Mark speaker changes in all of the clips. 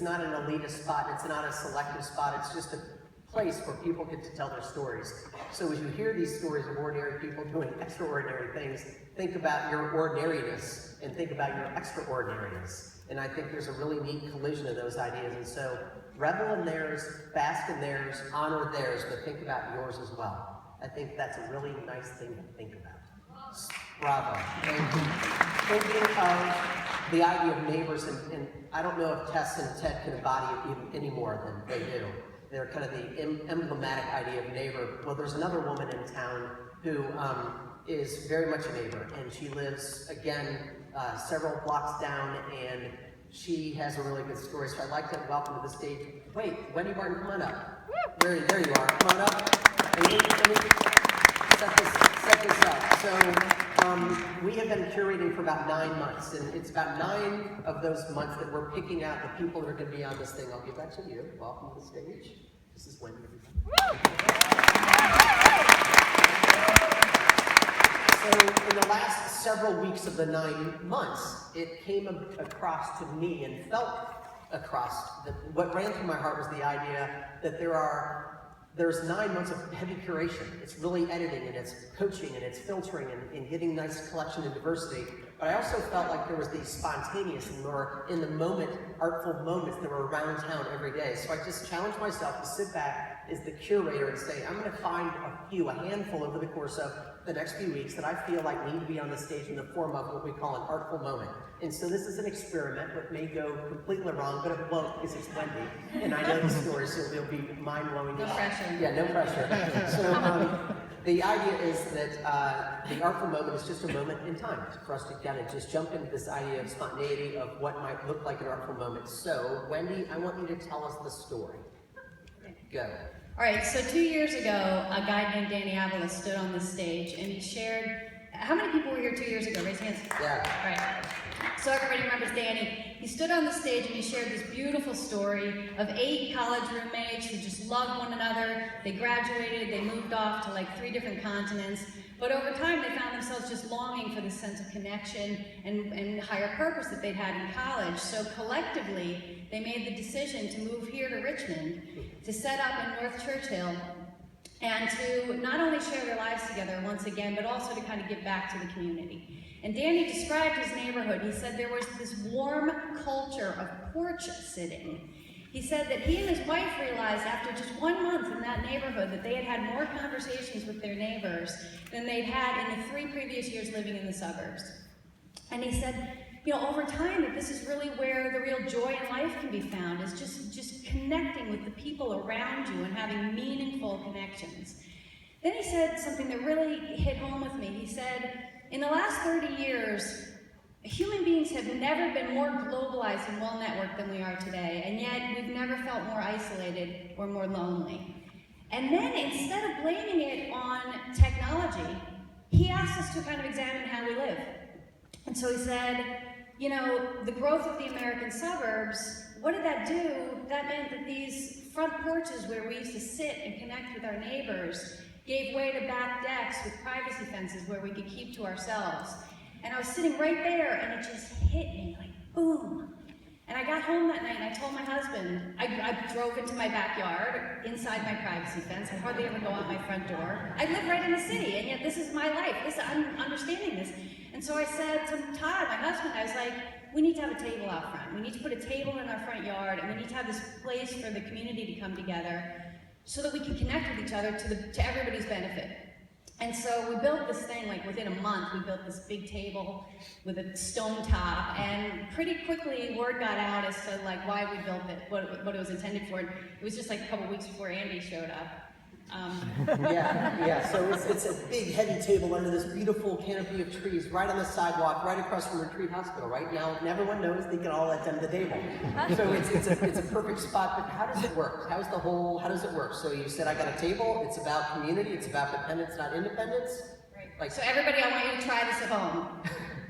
Speaker 1: not an elitist spot, it's not a selective spot, it's just a place where people get to tell their stories. So as you hear these stories of ordinary people doing extraordinary things, think about your ordinariness and think about your extraordinariness. And I think there's a really neat collision of those ideas. And so revel in theirs, bask in theirs, honor theirs, but think about yours as well. I think that's a really nice thing to think about. Bravo. And thinking of the idea of neighbors, and I don't know if Tess and Ted can embody it even any more than they do. They're kind of the emblematic idea of neighbor. Well, there's another woman in town who is very much a neighbor, and she lives, again, several blocks down, and she has a really good story. So I'd like to welcome to the stage. Wait, Wendy Martin, come on up. There you are. Come on up. And let me set this up. So we have been curating for about 9 months, and it's about 9 of those months that we're picking out the people that are going to be on this thing. I'll give that to you. Welcome to the stage. This is Wendy. So in the last several weeks of the 9 months, it came across to me and felt across, what ran through my heart was the idea that there's 9 months of heavy curation. It's really editing, and it's coaching, and it's filtering, and getting nice collection and diversity. But I also felt like there was these spontaneous and more in the moment, artful moments that were around town every day. So I just challenged myself to sit back as the curator and say, I'm going to find a handful over the course of the next few weeks that I feel like need to be on the stage in the form of what we call an artful moment. And so this is an experiment. It may go completely wrong, but it won't because it's Wendy. And I know the story, so it'll be mind-blowing.
Speaker 2: No pressure.
Speaker 1: Yeah, no pressure. So the idea is that the artful moment is just a moment in time for us to kind of just jump into this idea of spontaneity of what might look like an artful moment. So, Wendy, I want you to tell us the story. Go.
Speaker 2: All right, so 2 years ago, a guy named Danny Avila stood on this stage and he shared, how many people were here 2 years ago? Raise hands.
Speaker 1: Yeah.
Speaker 2: All right. So everybody remembers Danny. He stood on the stage and he shared this beautiful story of 8 college roommates who just loved one another. They graduated, they moved off to like 3 different continents. But over time, they found themselves just longing for this sense of connection and higher purpose that they'd had in college. So collectively, they made the decision to move here to Richmond, to set up in North Churchill, and to not only share their lives together once again, but also to kind of give back to the community. And Danny described his neighborhood. He said there was this warm culture of porch sitting. He said that he and his wife realized after just 1 month in that neighborhood that they had had more conversations with their neighbors than they'd had in the 3 previous years living in the suburbs. And he said, you know, over time that this is really where the real joy in life can be found, is just connecting with the people around you and having meaningful connections. Then he said something that really hit home with me. He said, in the last 30 years, human beings have never been more globalized and well-networked than we are today, and yet we've never felt more isolated or more lonely. And then instead of blaming it on technology, he asked us to kind of examine how we live. And so he said, you know, the growth of the American suburbs, what did that do? That meant that these front porches where we used to sit and connect with our neighbors gave way to back decks with privacy fences where we could keep to ourselves. And I was sitting right there, and it just hit me, like, boom. And I got home that night, and I told my husband, I drove into my backyard, inside my privacy fence. I hardly ever go out my front door. I live right in the city, and yet this is my life. I'm understanding this. And so I said to Todd, my husband, I was like, we need to have a table out front. We need to put a table in our front yard, and we need to have this place for the community to come together so that we can connect with each other to everybody's benefit. And so we built this thing, like within a month, we built this big table with a stone top, and pretty quickly word got out as to like why we built it, what it was intended for. It was just like a couple weeks before Andy showed up.
Speaker 1: So it's a big heavy table under this beautiful canopy of trees right on the sidewalk, right across from Retreat Hospital. Right now, and everyone knows they can all attend the table. So it's a perfect spot. But how does it work? How does it work? So you said I got a table. It's about community. It's about dependence, not independence.
Speaker 2: Right. Like, so everybody, I want you to try this at home.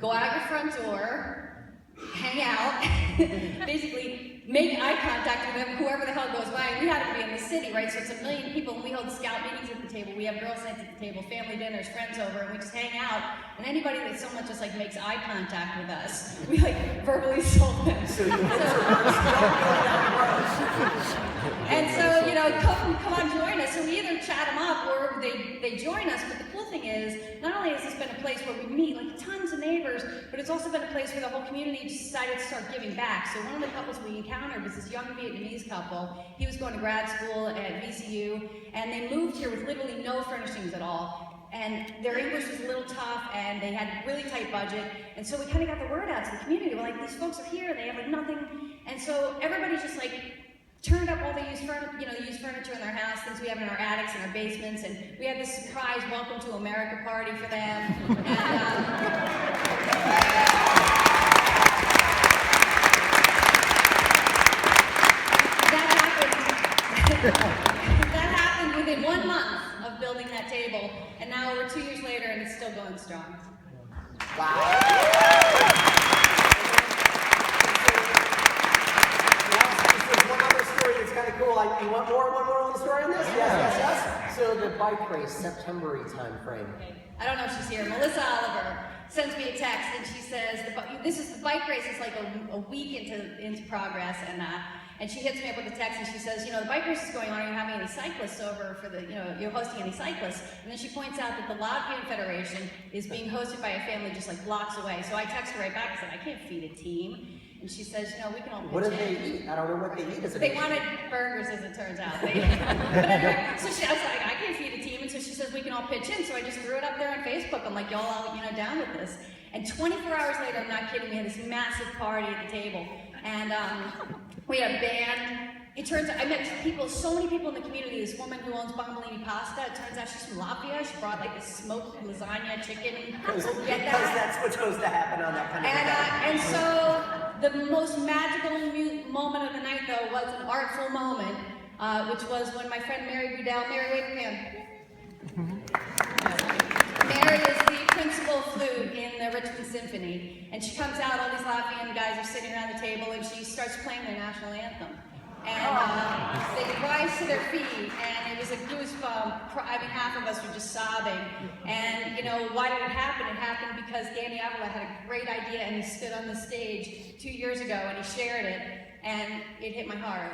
Speaker 2: Go out your front door, hang out, basically. Make eye contact with whoever the hell goes by. And we happen to be in the city, right? So it's 1 million people, and we hold scout meetings at the table. We have girls' nights at the table, family dinners, friends over, and we just hang out. And anybody that so much just like makes eye contact with us, we like verbally sold them.
Speaker 1: So you
Speaker 2: either chat them up or they join us. But the cool thing is, not only has this been a place where we meet like tons of neighbors, but it's also been a place where the whole community decided to start giving back. So one of the couples we encountered was this young Vietnamese couple. He was going to grad school at VCU, and they moved here with literally no furnishings at all. And their English was a little tough, and they had a really tight budget. And so we kind of got the word out to the community. We're like, these folks are here, they have like nothing. And so everybody just like turned up all the used furniture in their house, things we have in our attics and our basements. And we had this surprise welcome to America party for them. That happened within 1 month of building that table, and now we're 2 years later and it's still going strong.
Speaker 1: Wow. There's one other story that's kind of cool. You want one more little story on this? Yes. So the bike race, September-y time frame.
Speaker 2: Okay. I don't know if she's here. Melissa Oliver sends me a text and she says, the bike race is like a week into progress, and she hits me up with a text and she says, the bike race is going on, are you having any cyclists over for you're hosting any cyclists? And then she points out that the Latvian Federation is being hosted by a family just like blocks away. So I text her right back and said, I can't feed a team. And she says, we can all pitch in.
Speaker 1: What do they eat? I don't know what they eat.
Speaker 2: They wanted burgers, as it turns out. But anyway, so I was like, I can't feed a team. And so she says, we can all pitch in. So I just threw it up there on Facebook. I'm like, y'all down with this. And 24 hours later, I'm not kidding, we had this massive party at the table. And we had a band. It turns out I met so many people in the community. This woman who owns Bombolini Pasta, it turns out she's from Latvia. She brought like this smoked lasagna chicken.
Speaker 1: Because that's what's supposed to happen on that kind of event.
Speaker 2: And so the most magical moment of the night, though, was an artful moment, which was when my friend Mary Goodell, Mary, wave your hand. Mary is the principal flute in the Richmond Symphony, and she comes out, all these Latvian guys are sitting around the table, and she starts playing their national anthem. And they rise to their feet, and it was a goosebump. I mean, half of us were just sobbing. And, why did it happen? It happened because Danny Avila had a great idea, and he stood on the stage 2 years ago, and he shared it, and it hit my heart.